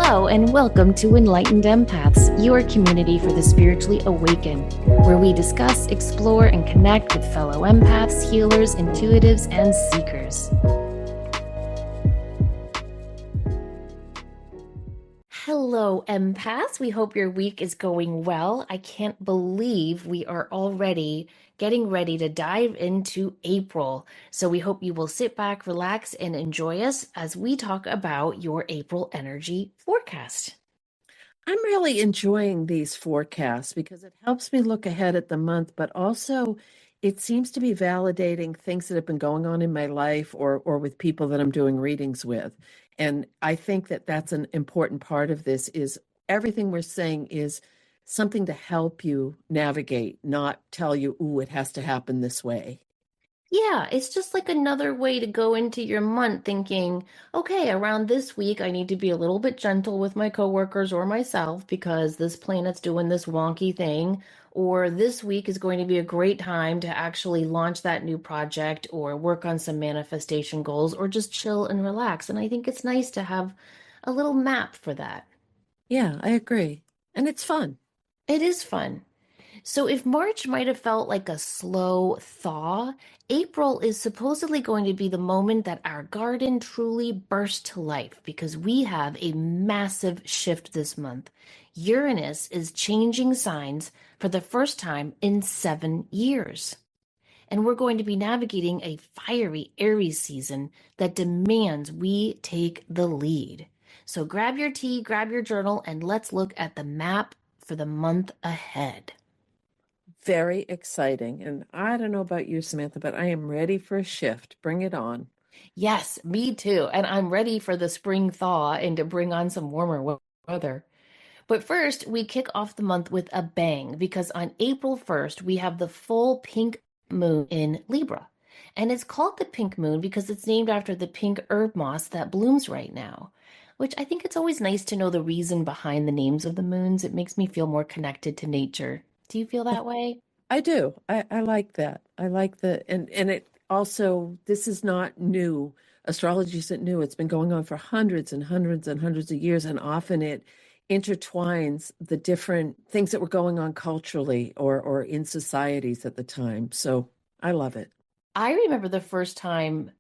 Hello and welcome to Enlightened Empaths, your community for the spiritually awakened, where we discuss, explore, and connect with fellow empaths, healers, intuitives, and seekers. Hello, empaths. We hope your week is going well. I can't believe we are already getting ready to dive into April. So we hope you will sit back, relax, and enjoy us as we talk about your April energy forecast. I'm really enjoying these forecasts because it helps me look ahead at the month, but also it seems to be validating things that have been going on in my life or with people that I'm doing readings with. And I think that that's an important part of this is everything we're saying is something to help you navigate, not tell you, ooh, it has to happen this way. Yeah, it's just like another way to go into your month thinking, okay, around this week, I need to be a little bit gentle with my coworkers or myself because this planet's doing this wonky thing. Or this week is going to be a great time to actually launch that new project or work on some manifestation goals or just chill and relax. And I think it's nice to have a little map for that. Yeah, I agree. And it's fun. It is fun. So, if March might have felt like a slow thaw, April is supposedly going to be the moment that our garden truly bursts to life because we have a massive shift this month. Uranus is changing signs for the first time in 7 years. And we're going to be navigating a fiery Aries season that demands we take the lead. So, grab your tea, grab your journal, and let's look at the map for the month ahead. Very exciting. And I don't know about you, Samantha, but I am ready for a shift. Bring it on. Yes, me too. And I'm ready for the spring thaw and to bring on some warmer weather. But first, we kick off the month with a bang because on April 1st, we have the full pink moon in Libra. And it's called the pink moon because it's named after the pink herb moss that blooms right now, which I think it's always nice to know the reason behind the names of the moons. It makes me feel more connected to nature. Do you feel that way? I do. I like that. I like and it also this is not new. Astrology isn't new. It's been going on for hundreds and hundreds and hundreds of years, and often it intertwines the different things that were going on culturally or in societies at the time. So I love it. I remember the first time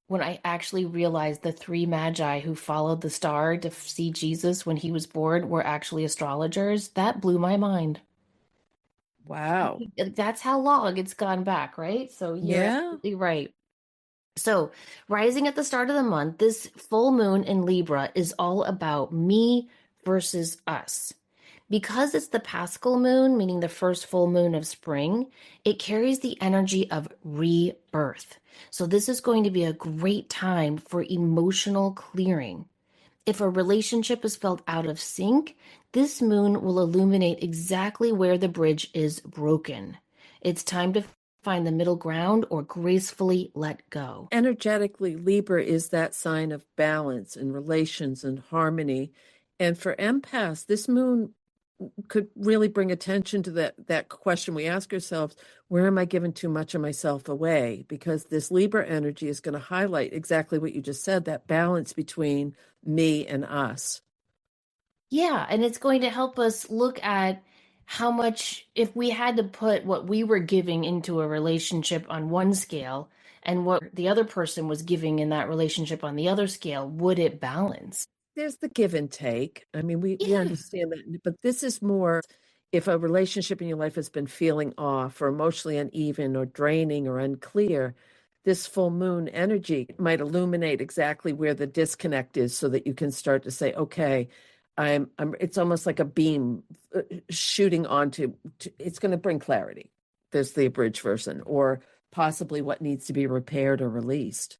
when I actually realized the three magi who followed the star to see Jesus when he was born were actually astrologers, that blew my mind. Wow. That's how long it's gone back, right? So you're Yeah. absolutely right. So, rising at the start of the month, this full moon in Libra is all about me versus us. Because it's the Paschal moon, meaning the first full moon of spring, it carries the energy of rebirth. So, this is going to be a great time for emotional clearing. If a relationship is felt out of sync, this moon will illuminate exactly where the bridge is broken. It's time to find the middle ground or gracefully let go. Energetically, Libra is that sign of balance and relations and harmony. And for empaths, this moon could really bring attention to that question we ask ourselves, where am I giving too much of myself away? Because this Libra energy is going to highlight exactly what you just said, that balance between me and us. Yeah, and it's going to help us look at how much, if we had to put what we were giving into a relationship on one scale and what the other person was giving in that relationship on the other scale, would it balance? There's the give and take. I mean, we Yeah. understand that, but this is more if a relationship in your life has been feeling off or emotionally uneven or draining or unclear, this full moon energy might illuminate exactly where the disconnect is so that you can start to say, okay, I'm it's almost like a beam shooting onto, it's going to bring clarity. There's the abridged version, or possibly what needs to be repaired or released.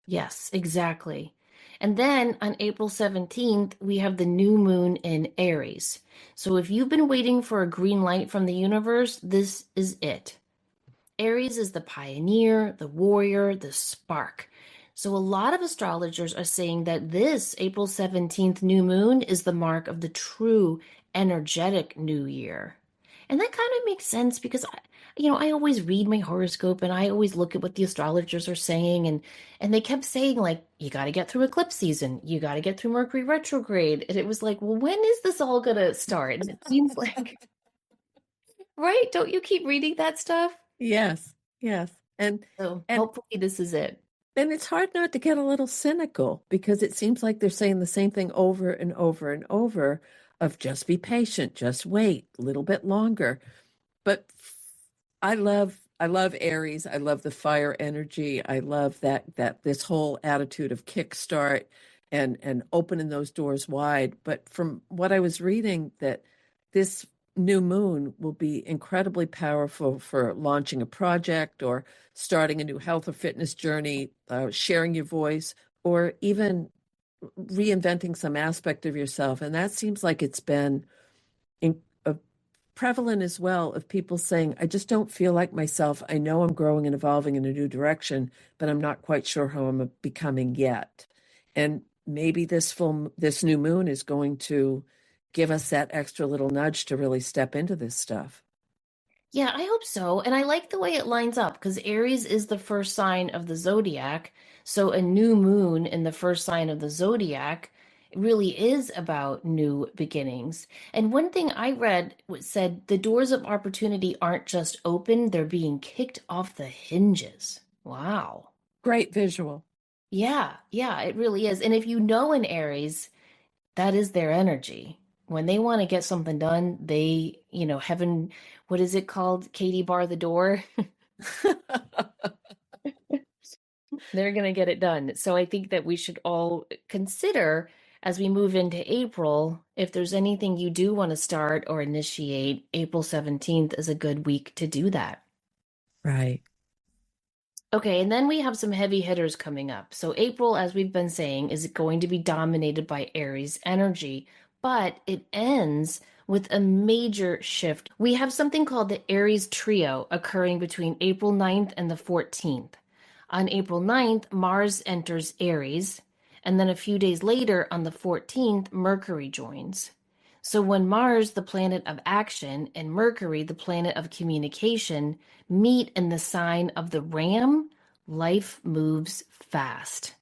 Yes, exactly. And then on April 17th, we have the new moon in Aries. So if you've been waiting for a green light from the universe, this is it. Aries is the pioneer, the warrior, the spark. So a lot of astrologers are saying that this April 17th new moon is the mark of the true energetic new year. And that kind of makes sense because I always read my horoscope and I always look at what the astrologers are saying and they kept saying like you got to get through eclipse season, you got to get through Mercury retrograde. And it was like, well, when is this all gonna start? And it seems like, right? Don't you keep reading that stuff? Yes, yes. So And hopefully this is it. and it's hard not to get a little cynical because it seems like they're saying the same thing over and over and over of just be patient, just wait a little bit longer. But I love Aries. I love the fire energy. I love that this whole attitude of kickstart and opening those doors wide. But from what I was reading, that this new moon will be incredibly powerful for launching a project or starting a new health or fitness journey, sharing your voice, or even reinventing some aspect of yourself. And that seems like it's been in, prevalent as well of people saying, I just don't feel like myself. I know I'm growing and evolving in a new direction, but I'm not quite sure how I'm becoming yet. And maybe this new moon is going to give us that extra little nudge to really step into this stuff. Yeah, I hope so. And I like the way it lines up because Aries is the first sign of the zodiac. So a new moon in the first sign of the zodiac really is about new beginnings. And one thing I read said the doors of opportunity aren't just open, they're being kicked off the hinges. Wow. Great visual. Yeah, yeah, it really is. And if you know an Aries, that is their energy. When they want to get something done, heaven, what is it called? Katie bar the door. They're going to get it done. So I think that we should all consider as we move into April, if there's anything you do want to start or initiate, April 17th is a good week to do that. Right. Okay, and then we have some heavy hitters coming up. So April, as we've been saying, is going to be dominated by Aries energy, but it ends with a major shift. We have something called the Aries trio occurring between April 9th and the 14th. On April 9th, Mars enters Aries, and then a few days later, on the 14th, Mercury joins. So when Mars, the planet of action, and Mercury, the planet of communication, meet in the sign of the Ram, life moves fast.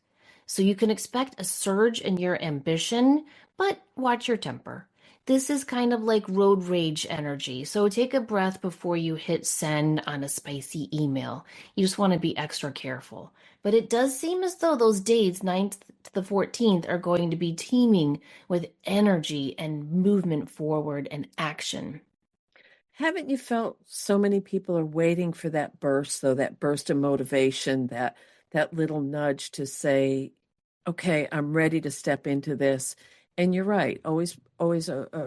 So you can expect a surge in your ambition, but watch your temper. This is kind of like road rage energy. So take a breath before you hit send on a spicy email. You just want to be extra careful. But it does seem as though those dates, 9th to the 14th, are going to be teeming with energy and movement forward and action. Haven't you felt so many people are waiting for that burst, though, that burst of motivation, that little nudge to say, okay, I'm ready to step into this. And you're right. Always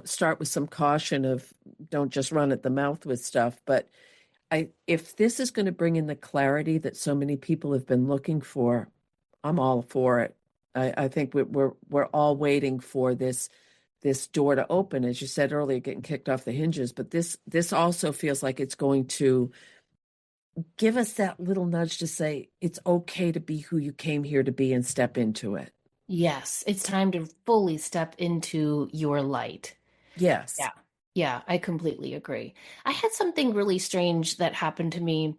start with some caution of don't just run at the mouth with stuff. But if this is going to bring in the clarity that so many people have been looking for, I'm all for it. I think we're all waiting for this door to open, as you said earlier, getting kicked off the hinges. But this also feels like it's going to give us that little nudge to say it's okay to be who you came here to be and step into it. Yes, it's time to fully step into your light. Yes. Yeah. Yeah, I completely agree. I had something really strange that happened to me.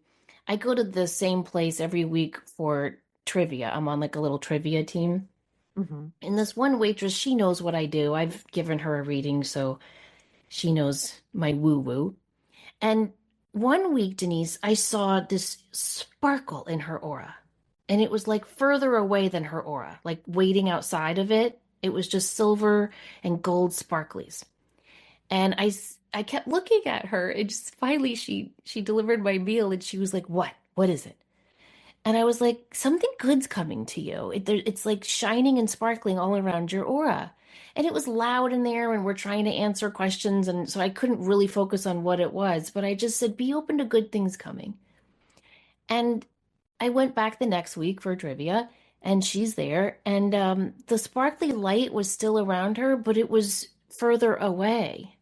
I go to the same place every week for trivia. I'm on like a little trivia team. Hmm. And this one waitress, she knows what I do. I've given her a reading, so she knows my woo-woo. And one week, Denise, I saw this sparkle in her aura. And it was like further away than her aura, like waiting outside of it. It was just silver and gold sparklies. And I kept looking at her and just finally she delivered my meal and she was like, what is it? And I was like, something good's coming to you. It's like shining and sparkling all around your aura. And it was loud in there and we're trying to answer questions and so I couldn't really focus on what it was, but I just said be open to good things coming. And I went back the next week for trivia and she's there and the sparkly light was still around her, but it was further away.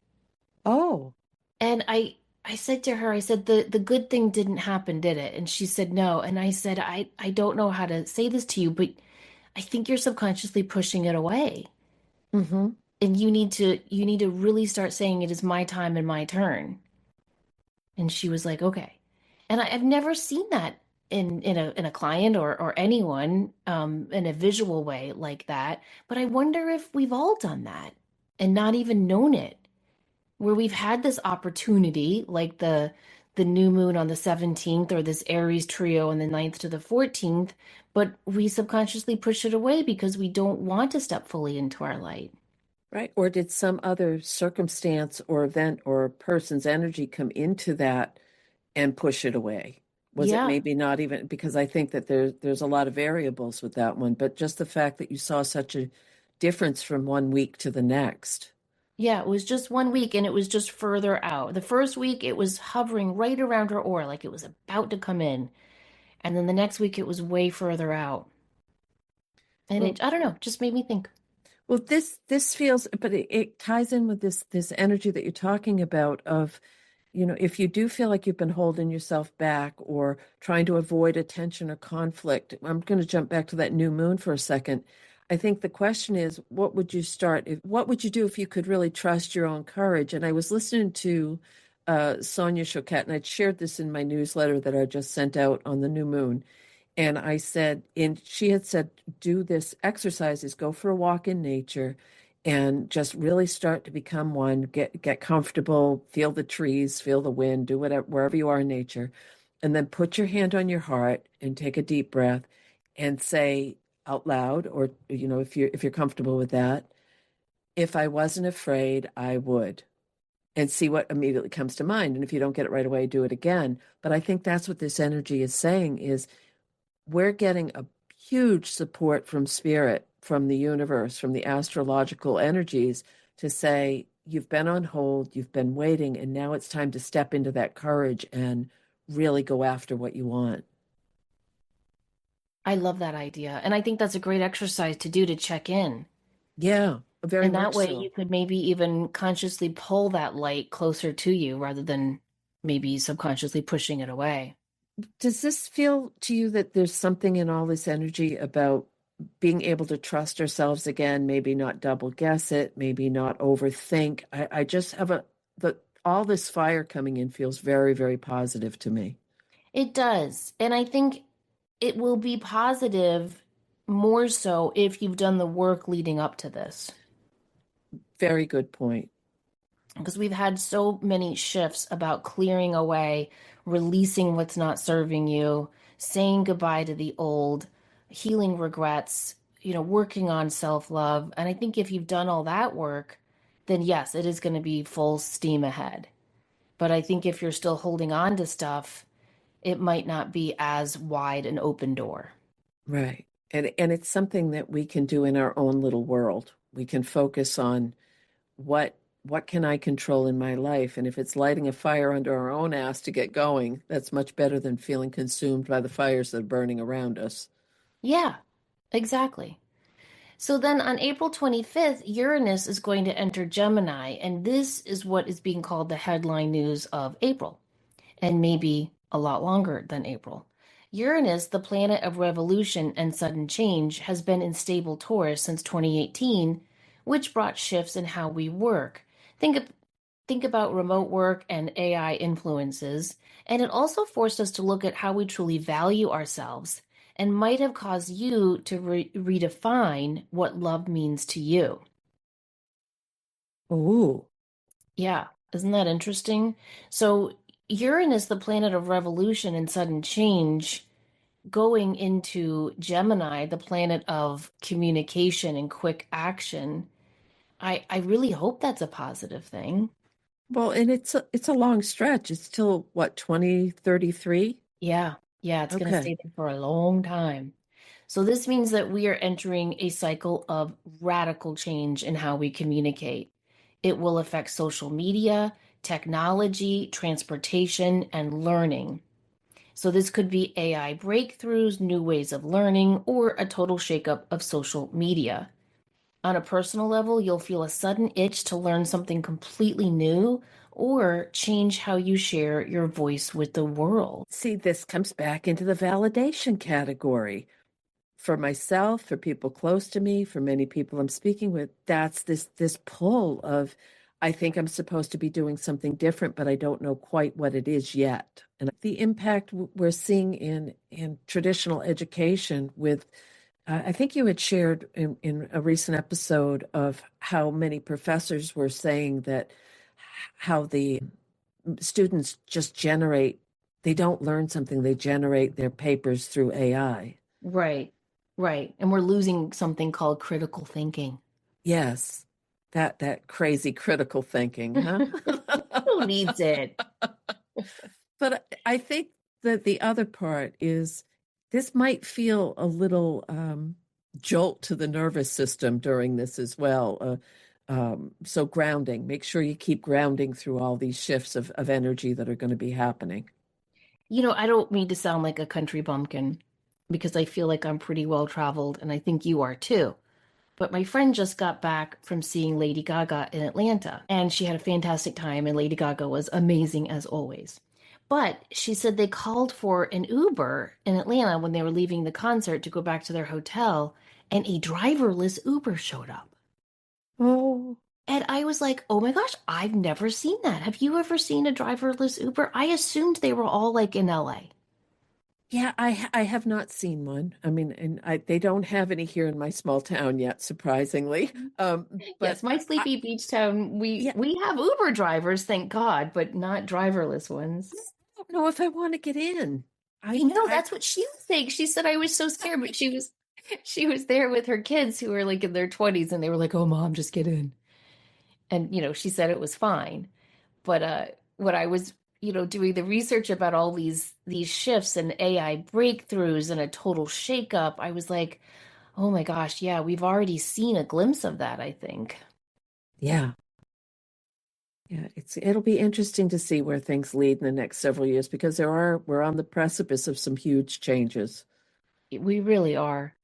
Oh. And I said to her, I said, the good thing didn't happen, did it? And she said no. And I said, I don't know how to say this to you, but I think you're subconsciously pushing it away. Hmm. And you need to really start saying it is my time and my turn. And she was like, okay. And I've never seen that in a client or anyone in a visual way like that. But I wonder if we've all done that and not even known it, where we've had this opportunity, like the new moon on the 17th or this Aries trio on the 9th to the 14th, but we subconsciously push it away because we don't want to step fully into our light. Right. Or did some other circumstance or event or person's energy come into that and push it away? Was it Yeah. maybe not even because I think that there's a lot of variables with that one, but just the fact that you saw such a difference from one week to the next. Yeah, it was just 1 week and it was just further out. The first week it was hovering right around her oar, like it was about to come in. And then the next week it was way further out. And Well, it, I don't know, just made me think. well, this feels, but it ties in with this energy that you're talking about of, if you do feel like you've been holding yourself back or trying to avoid attention or conflict, I'm going to jump back to that new moon for a second. I think the question is, what would you do if you could really trust your own courage? And I was listening to Sonia Choquette, and I'd shared this in my newsletter that I just sent out on the new moon. And I said, and she had said, do this exercises, go for a walk in nature and just really start to become one, get comfortable, feel the trees, feel the wind, do whatever, wherever you are in nature. And then put your hand on your heart and take a deep breath and say out loud, or, if you're comfortable with that, if I wasn't afraid, I would. And see what immediately comes to mind. And if you don't get it right away, do it again. But I think that's what this energy is saying is we're getting a huge support from spirit, from the universe, from the astrological energies to say, you've been on hold, you've been waiting, and now it's time to step into that courage and really go after what you want. I love that idea. And I think that's a great exercise to do to check in. Yeah, very And that much way you so. could maybe even consciously pull that light closer to you rather than maybe subconsciously pushing it away. Does this feel to you that there's something in all this energy about being able to trust ourselves again, maybe not double guess it, maybe not overthink? I just have all this fire coming in feels very, very positive to me. It does. And I think it will be positive more so if you've done the work leading up to this. Very good point. Because we've had so many shifts about clearing away, releasing what's not serving you, saying goodbye to the old, healing regrets, working on self-love. And I think if you've done all that work, then yes, it is going to be full steam ahead. But I think if you're still holding on to stuff, it might not be as wide an open door. Right. And it's something that we can do in our own little world. We can focus on what can I control in my life? And if it's lighting a fire under our own ass to get going, that's much better than feeling consumed by the fires that are burning around us. Yeah, exactly. So then on April 25th, Uranus is going to enter Gemini, and this is what is being called the headline news of April, and maybe a lot longer than April. Uranus, the planet of revolution and sudden change, has been in stable Taurus since 2018, which brought shifts in how we work. Think of, think about remote work and AI influences, and it also forced us to look at how we truly value ourselves and might have caused you to redefine what love means to you. Ooh. Yeah, isn't that interesting? So, Uranus, the planet of revolution and sudden change, going into Gemini, the planet of communication and quick action. I really hope that's a positive thing. Well, and it's a long stretch. It's till what, 2033? Yeah, yeah, it's going to Okay. stay there for a long time. So this means that we are entering a cycle of radical change in how we communicate. It will affect social media, technology, transportation, and learning. So this could be AI breakthroughs, new ways of learning, or a total shakeup of social media. On a personal level, you'll feel a sudden itch to learn something completely new or change how you share your voice with the world. See, this comes back into the validation category. For myself, for people close to me, for many people I'm speaking with, that's this pull of I think I'm supposed to be doing something different, but I don't know quite what it is yet. And the impact we're seeing in traditional education with, I think you had shared in a recent episode of how many professors were saying that how the students just generate, they don't learn something, they generate their papers through AI. Right, right. And we're losing something called critical thinking. Yes, that crazy critical thinking, huh? Who needs it? But I think that the other part is this might feel a little jolt to the nervous system during this as well. So grounding, make sure you keep grounding through all these shifts of energy that are going to be happening. I don't mean to sound like a country bumpkin because I feel like I'm pretty well traveled and I think you are too. But my friend just got back from seeing Lady Gaga in Atlanta and she had a fantastic time and Lady Gaga was amazing as always. But she said they called for an Uber in Atlanta when they were leaving the concert to go back to their hotel and a driverless Uber showed up. Oh, And I was like, oh my gosh, I've never seen that. Have you ever seen a driverless Uber? I assumed they were all like in LA. yeah, I have not seen one. I mean, and they don't have any here in my small town yet, surprisingly. Yes, But my I, sleepy beach town, we yeah, we have Uber drivers, thank God, but not driverless I ones. don't know if I want to get in. I know that's what she was saying. She said I was so scared, but she was there with her kids who were like in their 20s and they were like, "Oh, mom, just get in." And she said it was fine. But when I was, doing the research about all these shifts and AI breakthroughs and a total shakeup, I was like, "Oh my gosh, yeah, we've already seen a glimpse of that, I think." yeah. Yeah, it'll be interesting to see where things lead in the next several years because we're on the precipice of some huge changes. We really are.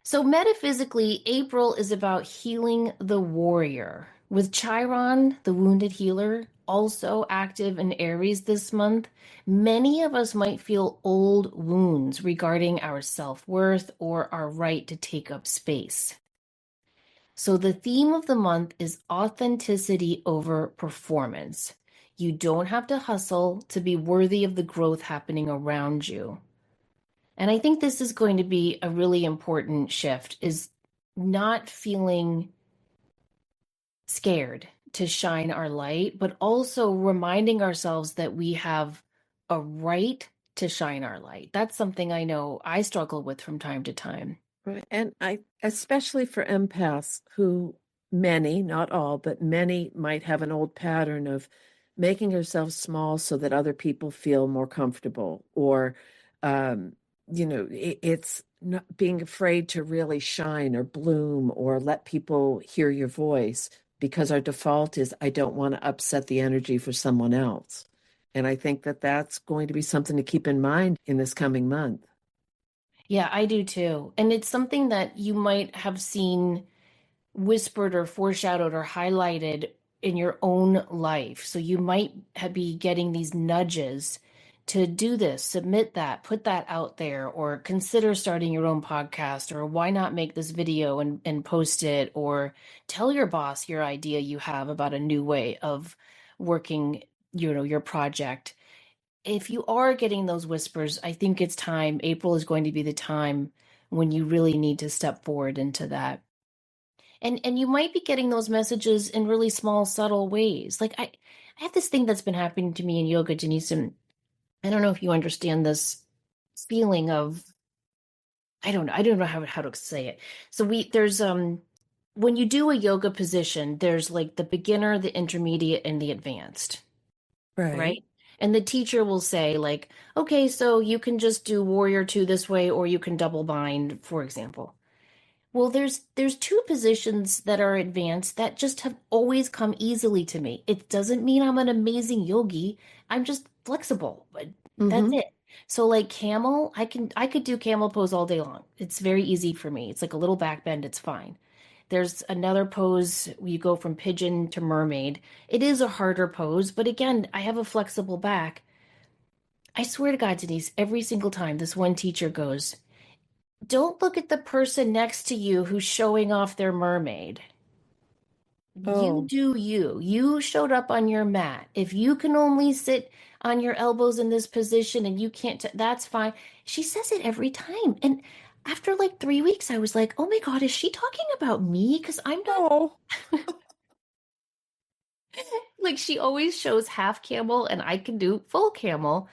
So, metaphysically, April is about healing the warrior. With Chiron, the wounded healer, also active in Aries this month, many of us might feel old wounds regarding our self worth or our right to take up space. So, the theme of the month is authenticity over performance. You don't have to hustle to be worthy of the growth happening around you. And I think this is going to be a really important shift is not feeling scared to shine our light, but also reminding ourselves that we have a right to shine our light. That's something I know I struggle with from time to time. Right. And especially for empaths who many, not all, but many might have an old pattern of making ourselves small so that other people feel more comfortable, or, um, it's not being afraid to really shine or bloom or let people hear your voice because our default is, I don't want to upset the energy for someone else. And I think that that's going to be something to keep in mind in this coming month. Yeah, I do too. And it's something that you might have seen whispered or foreshadowed or highlighted in your own life. So you might be getting these nudges to do this, submit that, put that out there, or consider starting your own podcast, or why not make this video and post it, or tell your boss your idea you have about a new way of working, your project. If you are getting those whispers, I think it's time. April is going to be the time when you really need to step forward into that. And you might be getting those messages in really small, subtle ways. Like I have this thing that's been happening to me in yoga, Denise, and I don't know if you understand this feeling of I don't know how to say it. So there's when you do a yoga position, there's like the beginner, the intermediate, and the advanced, Right. right? And the teacher will say, like, okay, so you can just do warrior two this way, or you can double bind, for example. Well, there's two positions that are advanced that just have always come easily to me. It doesn't mean I'm an amazing yogi. I'm just flexible, but that's Mm-hmm. it. So like camel, I could do camel pose all day long. It's very easy for me. It's like a little back bend, it's fine. There's another pose where you go from pigeon to mermaid. It is a harder pose, but again, I have a flexible back. I swear to God, Denise, every single time this one teacher goes, don't look at the person next to you who's showing off their mermaid. You Oh, do you. You showed up on your mat. If you can only sit on your elbows in this position and you can't, that's fine. She says it every time. And after like 3 weeks, I was like, oh my God, is she talking about me? Because I'm not oh, like, she always shows half camel and I can do full camel.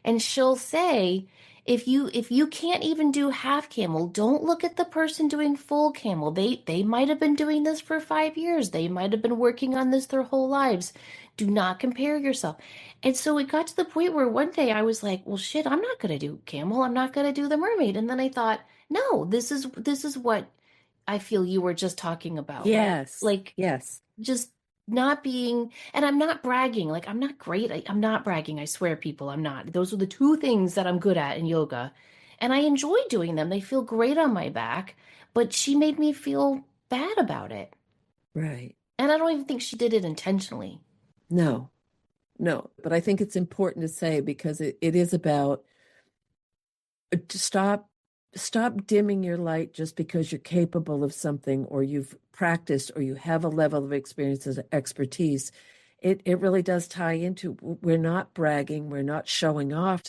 And she'll say, if you can't even do half camel, don't look at the person doing full camel. They might have been doing this for 5 years. They might have been working on this their whole lives. Do not compare yourself. And so it got to the point where one day I was like, well, shit, I'm not gonna do camel. I'm not gonna do the mermaid. And then I thought, no, this is what I feel you were just talking about, right? yes, Like yes, just not being, and I'm not bragging, like I'm not great. I'm not bragging, I swear, people, I'm not. Those are the two things that I'm good at in yoga, and I enjoy doing them. They feel great on my back, but she made me feel bad about it, right. and I don't even think she did it intentionally. No, no. But I think it's important to say because it is about to stop dimming your light just because you're capable of something or you've practiced or you have a level of experience and expertise. It really does tie into we're not bragging, we're not showing off.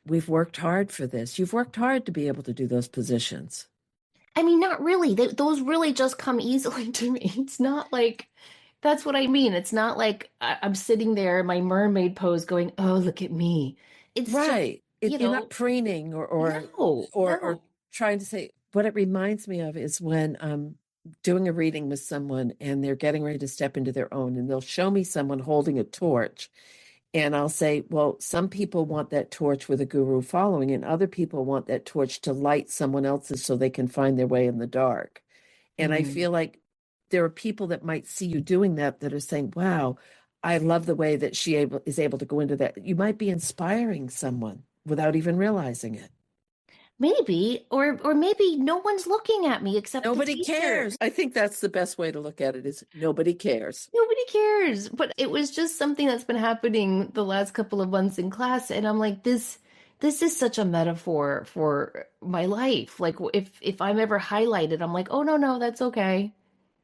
We've worked hard for this. You've worked hard to be able to do those positions. I mean, not really. Those really just come easily to me. It's not like, that's what I mean. It's not like I'm sitting there in my mermaid pose going, oh, look at me. It's just, Right. You're not preening no, or no. trying to say what it reminds me of is when I'm doing a reading with someone and they're getting ready to step into their own and they'll show me someone holding a torch and I'll say, well, some people want that torch with a guru following and other people want that torch to light someone else's so they can find their way in the dark. And I Mm. feel like there are people that might see you doing that are saying, wow, I love the way that is able to go into that. You might be inspiring someone without even realizing it. Maybe, or maybe no one's looking at me except the Nobody teacher. cares. I think that's the best way to look at it is nobody cares. Nobody cares. But it was just something that's been happening the last couple of months in class, and I'm like, this is such a metaphor for my life. Like if I'm ever highlighted, I'm like, oh no, no, that's okay.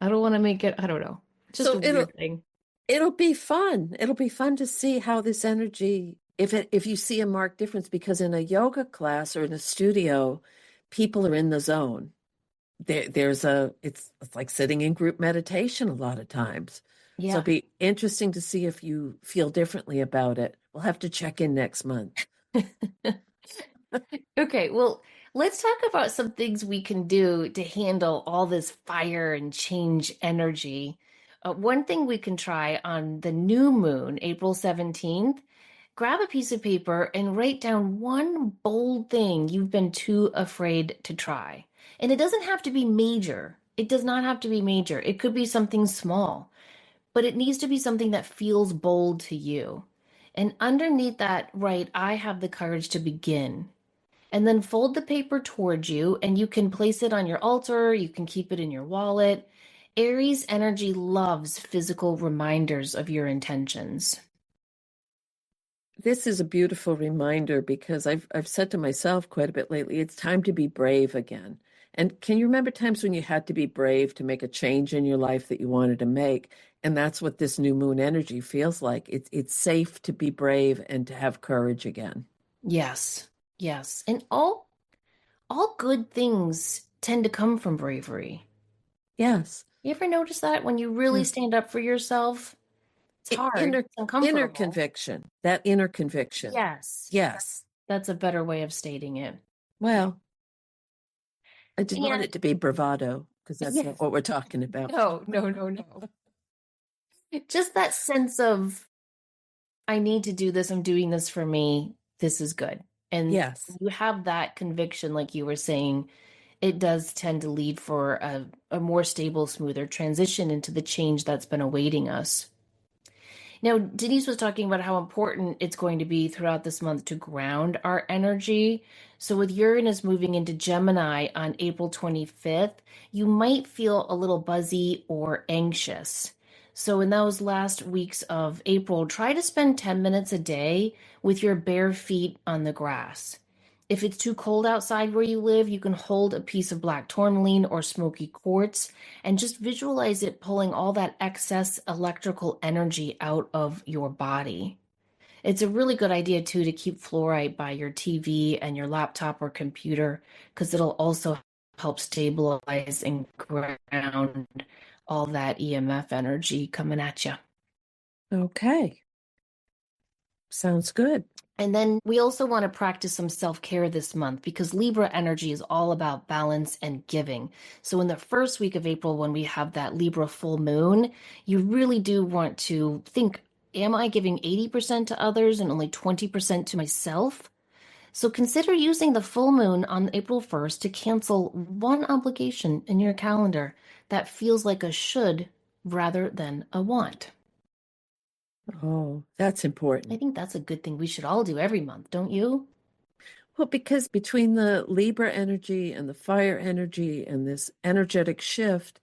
I don't want to make it, I don't know. It's just a So weird thing. it'll be fun. It'll be fun to see how this energy, if you see a marked difference, because in a yoga class or in a studio, people are in the zone. It's like sitting in group meditation a lot of times. So Yeah. it'll be interesting to see if you feel differently about it. We'll have to check in next month. Okay, well, let's talk about some things we can do to handle all this fire and change energy. One thing we can try on the new moon, April 17th, grab a piece of paper and write down one bold thing you've been too afraid to try. And it doesn't have to be major. It does not have to be major. It could be something small, but it needs to be something that feels bold to you. And underneath that, write, I have the courage to begin, and then fold the paper towards you and you can place it on your altar, you can keep it in your wallet. Aries energy loves physical reminders of your intentions. This is a beautiful reminder because I've said to myself quite a bit lately, it's time to be brave again. And can you remember times when you had to be brave to make a change in your life that you wanted to make? And that's what this new moon energy feels like. It's safe to be brave and to have courage again. Yes. Yes. And all good things tend to come from bravery. Yes. You ever notice that when you really Yeah. stand up for yourself? It's hard. Inner It's inner uncomfortable. conviction. That inner conviction. Yes. Yes. That's a better way of stating it. Well, I didn't want And it to be bravado because that's yes. not what we're talking about. No, no, no, no. Just that sense of I need to do this. I'm doing this for me. This is good. And Yes. you have that conviction, like you were saying, it does tend to lead for a more stable, smoother transition into the change that's been awaiting us. Now, Denise was talking about how important it's going to be throughout this month to ground our energy. So, with Uranus moving into Gemini on April 25th, you might feel a little buzzy or anxious. So, in those last weeks of April, try to spend 10 minutes a day with your bare feet on the grass. If it's too cold outside where you live, you can hold a piece of black tourmaline or smoky quartz and just visualize it pulling all that excess electrical energy out of your body. It's a really good idea too to keep fluorite by your TV and your laptop or computer because it'll also help stabilize and ground all that EMF energy coming at you. Okay. Sounds good. And then we also want to practice some self-care this month because Libra energy is all about balance and giving. So in the first week of April, when we have that Libra full moon, you really do want to think, am I giving 80% to others and only 20% to myself? So consider using the full moon on April 1st to cancel one obligation in your calendar that feels like a should rather than a want. Oh, that's I important. think that's a good thing we should all do every month, don't you? Well, because between the Libra energy and the fire energy and this energetic shift,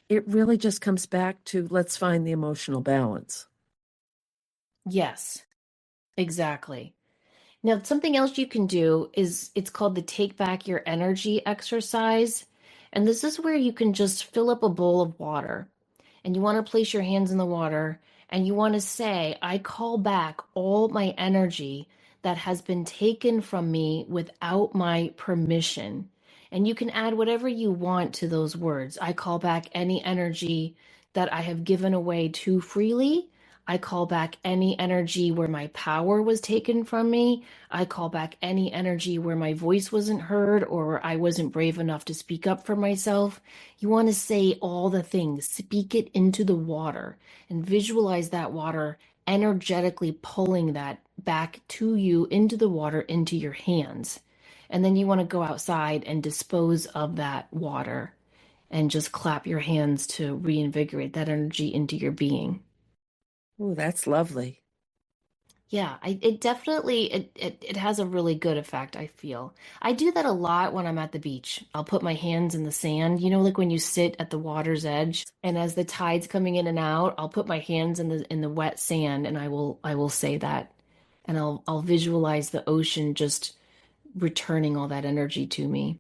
it really just comes back to let's find the emotional balance. Yes, exactly. Now, something else you can do is it's called the Take Back Your Energy exercise. And this is where you can just fill up a bowl of water and you want to place your hands in the water and you want to say, I call back all my energy that has been taken from me without my permission. And you can add whatever you want to those words. I call back any energy that I have given away too freely. I call back any energy where my power was taken from me. I call back any energy where my voice wasn't heard or I wasn't brave enough to speak up for myself. You want to say all the things, speak it into the water, and visualize that water energetically pulling that back to you into the water, into your hands. And then you want to go outside and dispose of that water and just clap your hands to reinvigorate that energy into your being. Oh, that's lovely. Yeah, it definitely it has a really good effect, I feel. I do that a lot when I'm at the beach. I'll put my hands in the sand, like when you sit at the water's edge and as the tide's coming in and out, I'll put my hands in the wet sand and I will say that. And I'll visualize the ocean just returning all that energy to me.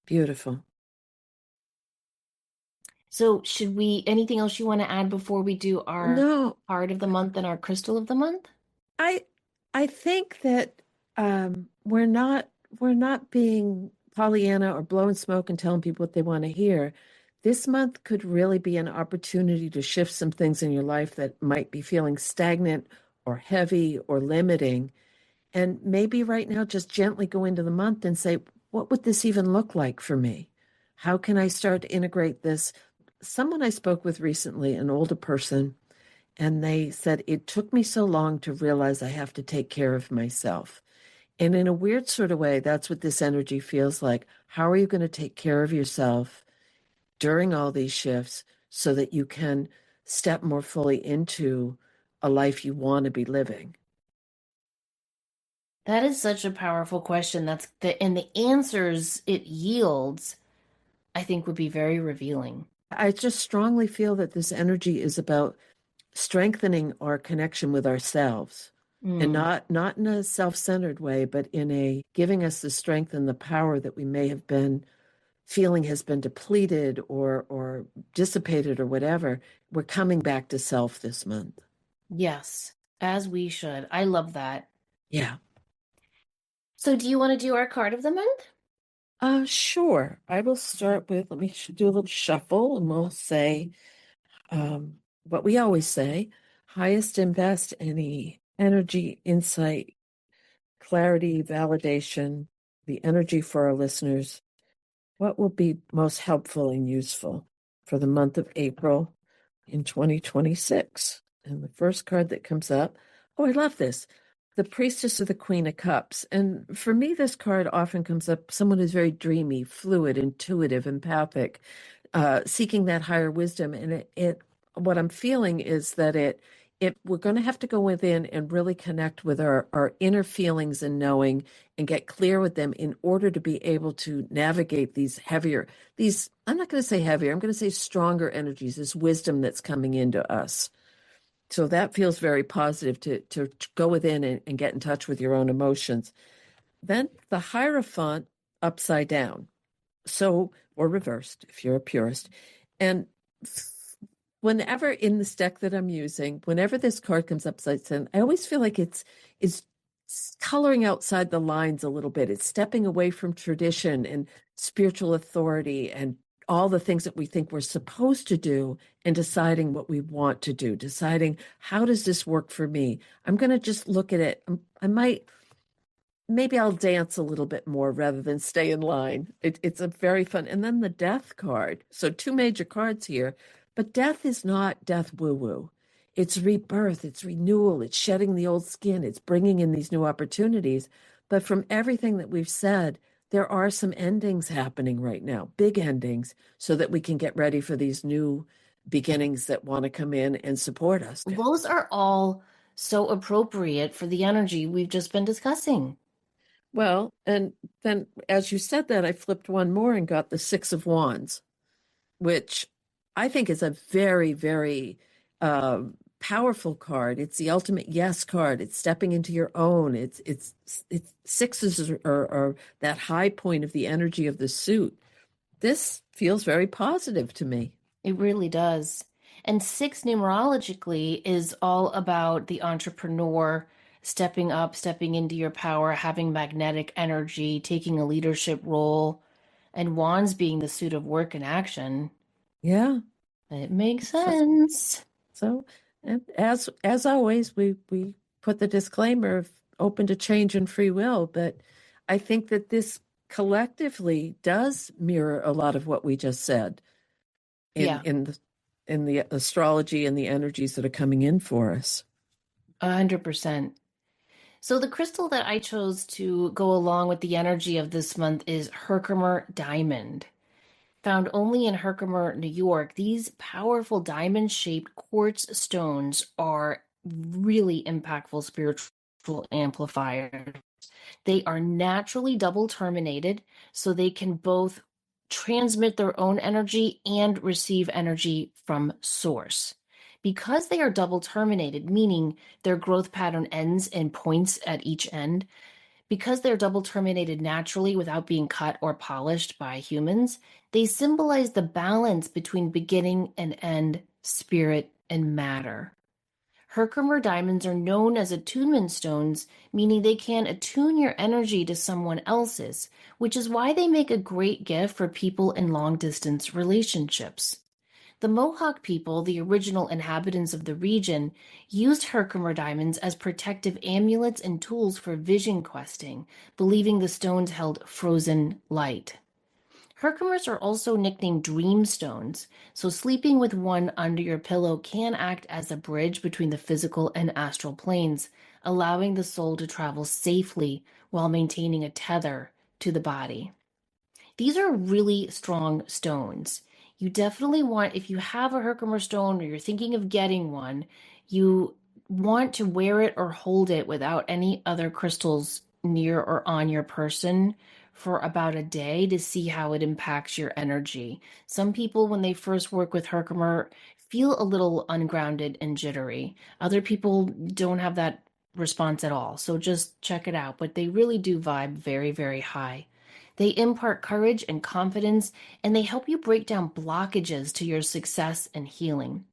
Beautiful. So, should we anything else you want to add before we do our No, card of the month and our crystal of the month? I I think that we're not being Pollyanna or blowing smoke and telling people what they want to hear. This month could really be an opportunity to shift some things in your life that might be feeling stagnant or heavy or limiting. And maybe right now, just gently go into the month and say, what would this even look like for me? How can I start to integrate this? Someone I spoke with recently, an older person, and they said, it took me so long to realize I have to take care of myself. And in a weird sort of way, that's what this energy feels like. How are you going to take care of yourself during all these shifts so that you can step more fully into a life you want to be living? That is such a powerful question. And the answers it yields, I think, would be very revealing. I just strongly feel that this energy is about strengthening our connection with ourselves, and Mm, not in a self-centered way, but in a giving us the strength and the power that we may have been feeling has been depleted or dissipated or whatever. We're coming back to self this month. yes, as we should. I love that. Yeah. So, do you want to do our card of the month? Sure. I will start with, let me do a little shuffle and we'll say what we always say, highest and best, any energy, insight, clarity, validation, the energy for our listeners. What will be most helpful and useful for the month of April in 2026? And the first card that comes up, oh, I love this. The Priestess of the Queen of Cups. And for me, this card often comes up someone who's very dreamy, fluid, intuitive, empathic, seeking that higher wisdom. And what I'm feeling is that we're going to have to go within and really connect with our inner feelings and knowing and get clear with them in order to be able to navigate I'm not going to say heavier, I'm going to say stronger energies, this wisdom that's coming into us. So that feels very positive to go within and get in touch with your own emotions. Then the Hierophant upside down. So, or reversed if you're a purist. And whenever in this deck that I'm using, whenever this card comes upside down, I always feel like it's coloring outside the lines a little bit. It's stepping away from tradition and spiritual authority and all the things that we think we're supposed to do and deciding what we want to do, deciding how does this work for me? I'm going to just look at it. I might maybe I'll dance a little bit more rather than stay in line. It's a very fun. And then the death card. So two major cards here, but death is not death woo woo. It's rebirth, it's renewal, it's shedding the old skin, it's bringing in these new opportunities. But from everything that we've said, there are some endings happening right now, big endings, so that we can get ready for these new beginnings that want to come in and support us. Those are all so appropriate for the energy we've just been discussing. Well, and then as you said that, I flipped one more and got the Six of Wands, which I think is a very, very uh, powerful card. It's the ultimate yes card. It's stepping into your own. It's sixes are that high point of the energy of the suit. This feels very positive to me. It really does. And six numerologically is all about the entrepreneur stepping up, stepping into your power, having magnetic energy, taking a leadership role, and wands being the suit of work and action. Yeah. It makes So, sense. so and as always, we put the disclaimer of open to change and free will, but I think that this collectively does mirror a lot of what we just said in Yeah, in the astrology and the energies that are coming in for us. 100%. So the crystal that I chose to go along with the energy of this month is Herkimer Diamond. Found only in Herkimer, New York, these powerful diamond-shaped quartz stones are really impactful spiritual amplifiers. They are naturally double terminated, so they can both transmit their own energy and receive energy from source. Because they are double terminated, meaning their growth pattern ends in points at each end, because they're double terminated naturally without being cut or polished by humans, they symbolize the balance between beginning and end, spirit and matter. Herkimer diamonds are known as attunement stones, meaning they can attune your energy to someone else's, which is why they make a great gift for people in long distance relationships. The Mohawk people, the original inhabitants of the region, used Herkimer diamonds as protective amulets and tools for vision questing, believing the stones held frozen light. Herkimers are also nicknamed dream stones, so sleeping with one under your pillow can act as a bridge between the physical and astral planes, allowing the soul to travel safely while maintaining a tether to the body. These are really strong stones. You definitely want, if you have a Herkimer stone or you're thinking of getting one, you want to wear it or hold it without any other crystals near or on your person for about a day to see how it impacts your energy. Some people, when they first work with Herkimer, feel a little ungrounded and jittery. Other people don't have that response at all. So just check it out. But they really do vibe very, very high. They impart courage and confidence, and they help you break down blockages to your success and healing.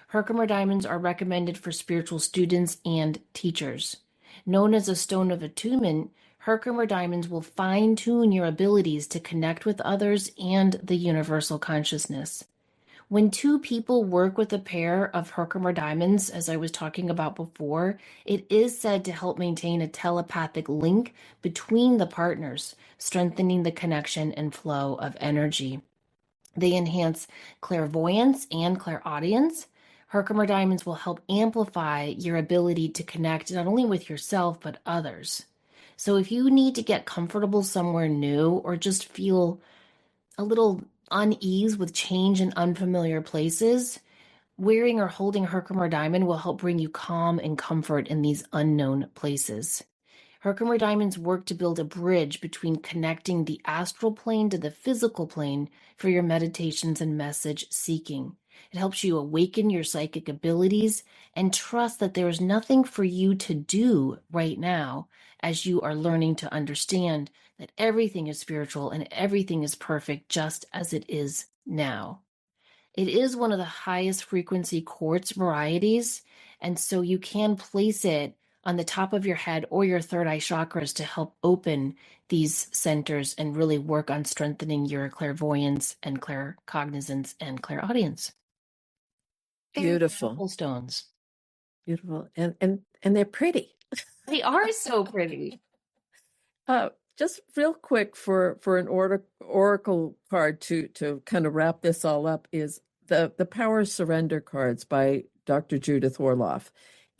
Herkimer diamonds are recommended for spiritual students and teachers. Known as a stone of attunement, Herkimer diamonds will fine tune your abilities to connect with others and the universal consciousness. When two people work with a pair of Herkimer diamonds, as I was talking about before, it is said to help maintain a telepathic link between the partners, strengthening the connection and flow of energy. They enhance clairvoyance and clairaudience. Herkimer diamonds will help amplify your ability to connect not only with yourself, but others. So if you need to get comfortable somewhere new or just feel a little unease with change in unfamiliar places, wearing or holding Herkimer diamond will help bring you calm and comfort in these unknown places. Herkimer diamonds work to build a bridge between connecting the astral plane to the physical plane for your meditations and message seeking. It helps you awaken your psychic abilities and trust that there is nothing for you to do right now as you are learning to understand that everything is spiritual and everything is perfect just as it is now. It is one of the highest frequency quartz varieties, and so you can place it on the top of your head or your third eye chakras to help open these centers and really work on strengthening your clairvoyance and claircognizance and clairaudience. Very Beautiful. beautiful stones. Beautiful. And they're pretty. They are so pretty. Just real quick for an oracle card to kind of wrap this all up is the Power of Surrender cards by Dr. Judith Orloff.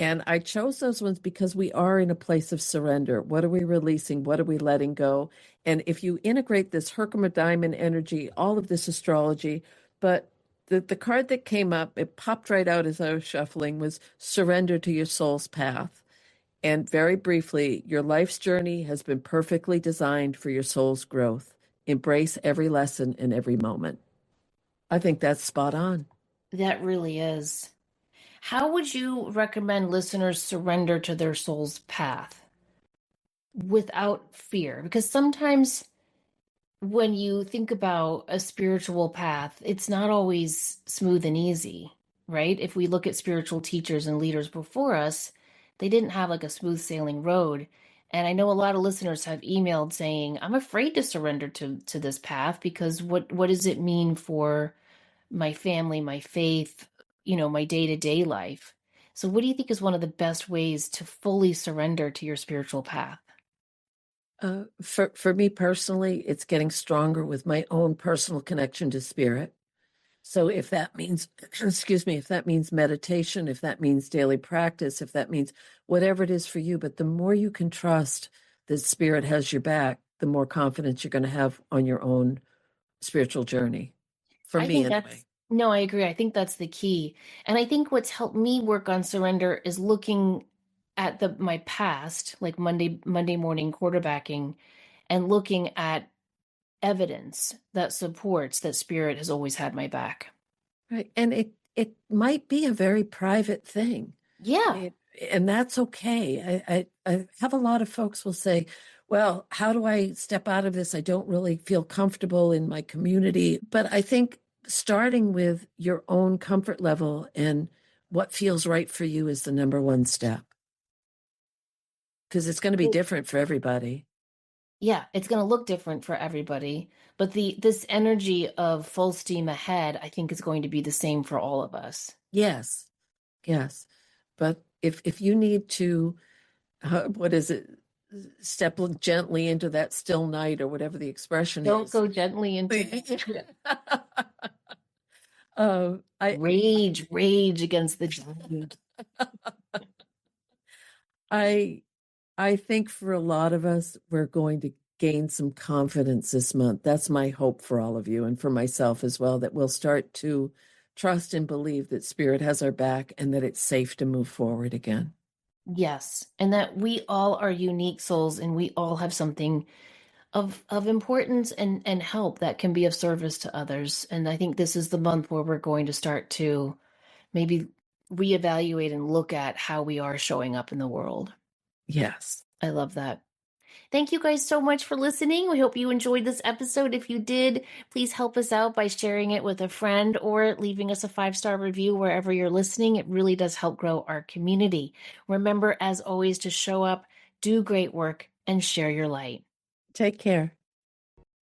And I chose those ones because we are in a place of surrender. What are we releasing? What are we letting go? And if you integrate this Herkimer diamond energy, all of this astrology, but the card that came up, it popped right out as I was shuffling, was surrender to your soul's path. And very briefly, your life's journey has been perfectly designed for your soul's growth. Embrace every lesson and every moment. I think that's spot on. That really is. How would you recommend listeners surrender to their soul's path without fear? Because sometimes when you think about a spiritual path, it's not always smooth and easy, right? If we look at spiritual teachers and leaders before us, they didn't have like a smooth sailing road. And I know a lot of listeners have emailed saying, I'm afraid to surrender to this path because what does it mean for my family, my faith, my day-to-day life? So what do you think is one of the best ways to fully surrender to your spiritual path? For me personally, it's getting stronger with my own personal connection to spirit. So if that means, excuse me, if that means meditation, if that means daily practice, if that means whatever it is for you, but the more you can trust that spirit has your back, the more confidence you're going to have on your own spiritual journey. For I me, think anyway. no, I agree. I think that's the key. And I think what's helped me work on surrender is looking at my past, like Monday morning quarterbacking, and looking at evidence that supports that spirit has always had my back. Right. And it might be a very private thing. Yeah. And that's okay. I have a lot of folks will say, well, how do I step out of this? I don't really feel comfortable in my community. But I think starting with your own comfort level and what feels right for you is the number one step. Because it's going to be different for everybody. Yeah, it's going to look different for everybody, but this energy of full steam ahead, I think is going to be the same for all of us. Yes. Yes. But if you need to, what is it? Step gently into that still night or whatever the expression Don't is. go gently into I rage against the giant. I I think for a lot of us, we're going to gain some confidence this month. That's my hope for all of you and for myself as well, that we'll start to trust and believe that spirit has our back and that it's safe to move forward again. Yes, and that we all are unique souls and we all have something of importance and help that can be of service to others. And I think this is the month where we're going to start to maybe reevaluate and look at how we are showing up in the world. Yes. I love that. Thank you guys so much for listening. We hope you enjoyed this episode. If you did, please help us out by sharing it with a friend or leaving us a 5-star review wherever you're listening. It really does help grow our community. Remember, as always, to show up, do great work, and share your light. Take care.